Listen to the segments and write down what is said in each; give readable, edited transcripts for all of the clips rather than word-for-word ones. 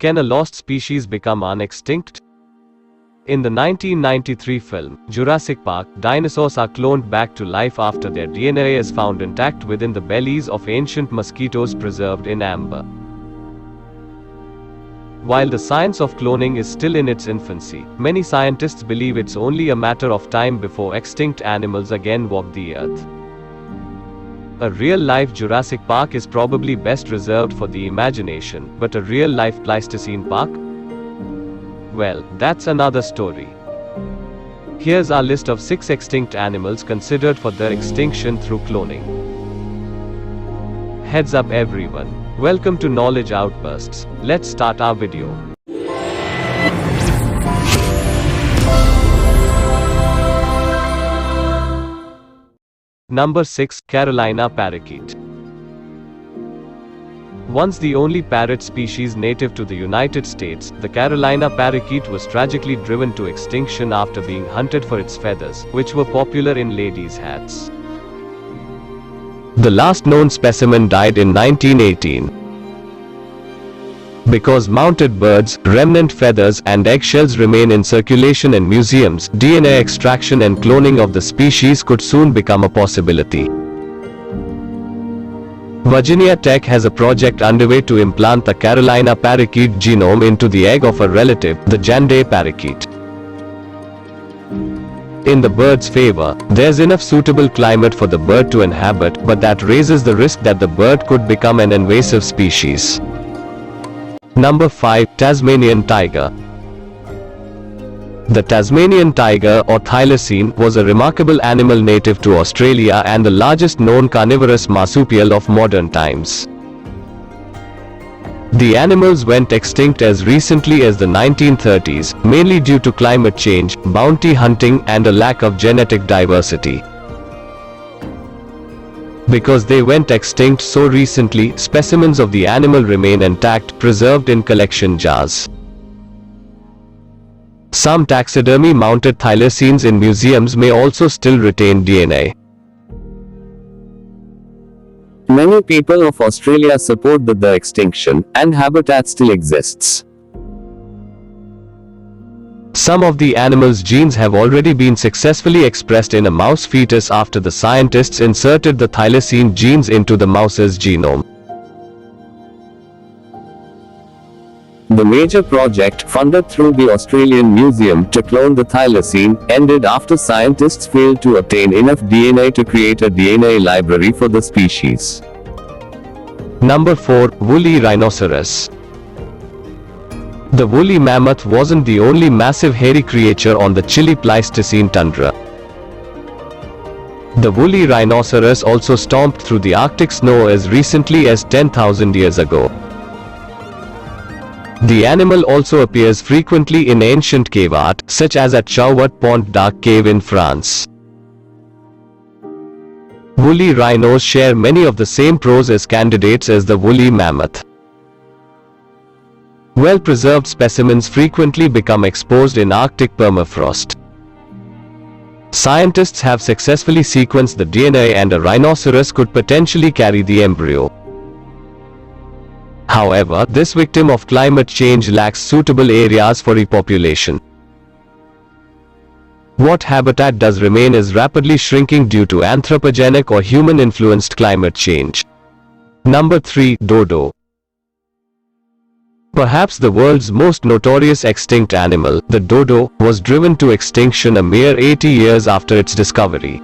Can a lost species become unextinct? In the 1993 film, Jurassic Park, dinosaurs are cloned back to life after their DNA is found intact within the bellies of ancient mosquitoes preserved in amber. While the science of cloning is still in its infancy, many scientists believe it's only a matter of time before extinct animals again walk the earth. A real-life Jurassic Park is probably best reserved for the imagination, but a real-life Pleistocene Park? Well, that's another story. Here's our list of 6 extinct animals considered for their extinction through cloning. Heads up everyone. Welcome to Knowledge Outbursts. Let's start our video. Number 6. Carolina parakeet. Once the only parrot species native to the United States, the Carolina parakeet was tragically driven to extinction after being hunted for its feathers, which were popular in ladies' hats. The last known specimen died in 1918. Because mounted birds, remnant feathers, and eggshells remain in circulation in museums, DNA extraction and cloning of the species could soon become a possibility. Virginia Tech has a project underway to implant the Carolina parakeet genome into the egg of a relative, the Janday parakeet. In the bird's favor, there's enough suitable climate for the bird to inhabit, but that raises the risk that the bird could become an invasive species. Number 5. Tasmanian tiger. The Tasmanian tiger, or thylacine, was a remarkable animal native to Australia and the largest known carnivorous marsupial of modern times. The animals went extinct as recently as the 1930s, mainly due to climate change, bounty hunting, and a lack of genetic diversity. Because they went extinct so recently, specimens of the animal remain intact, preserved in collection jars. Some taxidermy-mounted thylacines in museums may also still retain DNA. Many people of Australia support that the extinction and habitat still exists. Some of the animal's genes have already been successfully expressed in a mouse fetus after the scientists inserted the thylacine genes into the mouse's genome. The major project, funded through the Australian Museum to clone the thylacine, ended after scientists failed to obtain enough DNA to create a DNA library for the species. Number 4. Woolly rhinoceros. The woolly mammoth wasn't the only massive hairy creature on the chilly Pleistocene tundra. The woolly rhinoceros also stomped through the Arctic snow as recently as 10,000 years ago. The animal also appears frequently in ancient cave art, such as at Chauvet Pont Dark Cave in France. Woolly rhinos share many of the same pros as candidates as the woolly mammoth. Well-preserved specimens frequently become exposed in Arctic permafrost. Scientists have successfully sequenced the DNA, and a rhinoceros could potentially carry the embryo. However, this victim of climate change lacks suitable areas for repopulation. What habitat does remain is rapidly shrinking due to anthropogenic or human-influenced climate change. Number 3. Dodo. Perhaps the world's most notorious extinct animal, the dodo, was driven to extinction a mere 80 years after its discovery.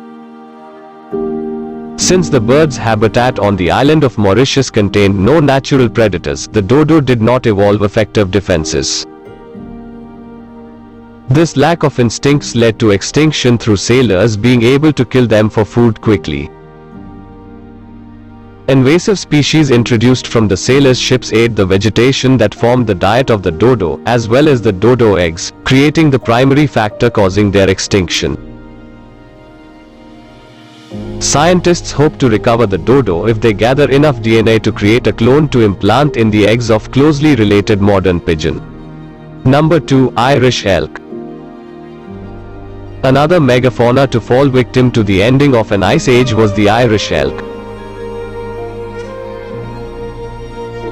Since the bird's habitat on the island of Mauritius contained no natural predators, the dodo did not evolve effective defenses. This lack of instincts led to extinction through sailors being able to kill them for food quickly. Invasive species introduced from the sailors' ships ate the vegetation that formed the diet of the dodo, as well as the dodo eggs, creating the primary factor causing their extinction. Scientists hope to recover the dodo if they gather enough DNA to create a clone to implant in the eggs of closely related modern pigeon. Number 2. Irish elk. Another megafauna to fall victim to the ending of an ice age was the Irish elk.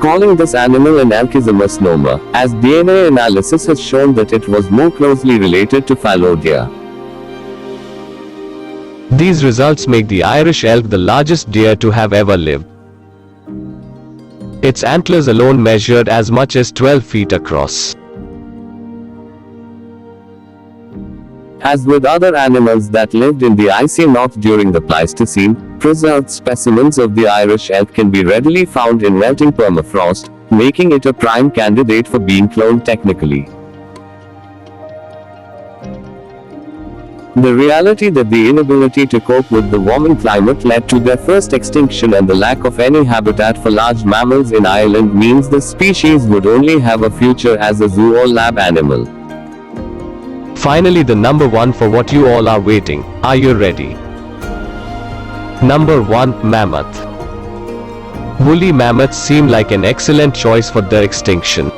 Calling this animal an elk is a misnomer, as DNA analysis has shown that it was more closely related to fallow deer. These results make the Irish elk the largest deer to have ever lived. Its antlers alone measured as much as 12 feet across. As with other animals that lived in the icy north during the Pleistocene, preserved specimens of the Irish elk can be readily found in melting permafrost, making it a prime candidate for being cloned technically. The reality that the inability to cope with the warming climate led to their first extinction and the lack of any habitat for large mammals in Ireland means the species would only have a future as a zoo or lab animal. Finally, the number one for what you all are waiting. Are you ready? Number 1, Mammoth. Woolly mammoths seem like an excellent choice for their extinction.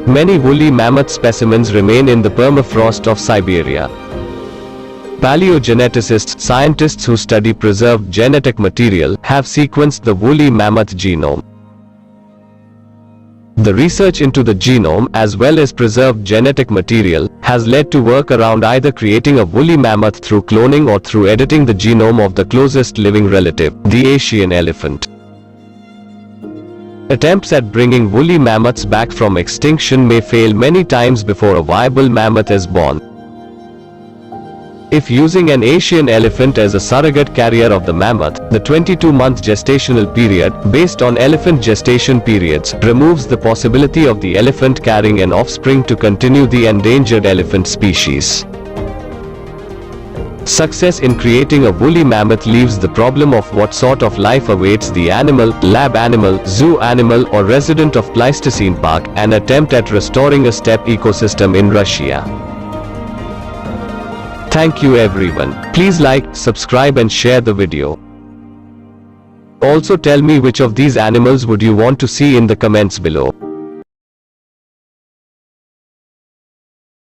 Many woolly mammoth specimens remain in the permafrost of Siberia. Paleogeneticists, scientists who study preserved genetic material, have sequenced the woolly mammoth genome. The research into the genome, as well as preserved genetic material, has led to work around either creating a woolly mammoth through cloning or through editing the genome of the closest living relative, the Asian elephant. Attempts at bringing woolly mammoths back from extinction may fail many times before a viable mammoth is born. If using an Asian elephant as a surrogate carrier of the mammoth, the 22-month gestational period, based on elephant gestation periods, removes the possibility of the elephant carrying an offspring to continue the endangered elephant species. Success in creating a woolly mammoth leaves the problem of what sort of life awaits the animal, lab animal, zoo animal, or resident of Pleistocene Park, an attempt at restoring a steppe ecosystem in Russia. Thank you everyone. Please like, subscribe and share the video. Also tell me which of these animals would you want to see in the comments below.